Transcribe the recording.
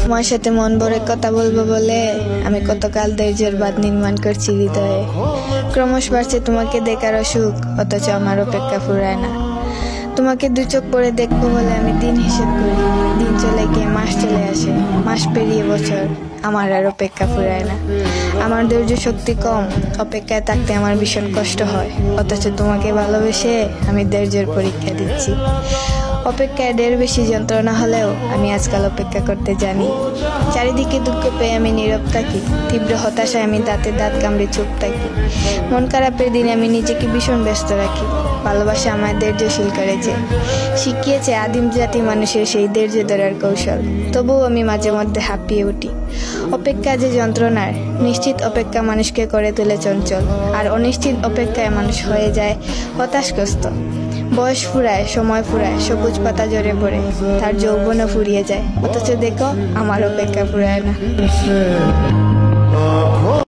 তোমার সাথে মন ভরে কথা বলবো বলে আমি কতকাল ধৈর্যের বাঁধ নির্মাণ করছি হৃদয়ে। ক্রমশ বাড়ছে তোমাকে দেখার অসুখ, অথচ আমার অপেক্ষা ফুরায় না। তোমাকে দু চোখ পরে দেখবো বলে আমি দিন হিসেব করি, দিন চলে গিয়ে মাস চলে আসে, মাস পেরিয়ে বছর, আমার আর অপেক্ষা ফুরায় না। আমার ধৈর্য শক্তি কম, অপেক্ষায় থাকতে আমার ভীষণ কষ্ট হয়, অথচ তোমাকে ভালোবেসে আমি ধৈর্যের পরীক্ষা দিচ্ছি। অপেক্ষায় ঢের বেশি যন্ত্রণা হলেও আমি আজকাল অপেক্ষা করতে জানি। চারিদিকে দুঃখ পেয়ে আমি নীরব থাকি, তীব্র হতাশায় আমি দাঁতে দাঁত কামড়ে চুপ থাকি। মন খারাপের দিনে আমি নিজেকে ভীষণ ব্যস্ত রাখি। ভালোবাসা আমায় ধৈর্যশীল করেছে, শিখিয়েছে আদিম জাতি মানুষের সেই ধৈর্য ধরার কৌশল। তবুও আমি মাঝে মধ্যে হাঁপিয়ে উঠি। অপেক্ষা যে যন্ত্রণার, নিশ্চিত অপেক্ষা মানুষকে করে তোলে চঞ্চল, আর অনিশ্চিত অপেক্ষায় মানুষ হয়ে যায় হতাশগ্রস্ত। বয়স ফুরায়, সময় ফুরায়, সবুজ পাতা ঝরে পড়ে, তার যৌবনও ফুরিয়ে যায়, অথচ দেখো আমার অপেক্ষা ফুরায় না।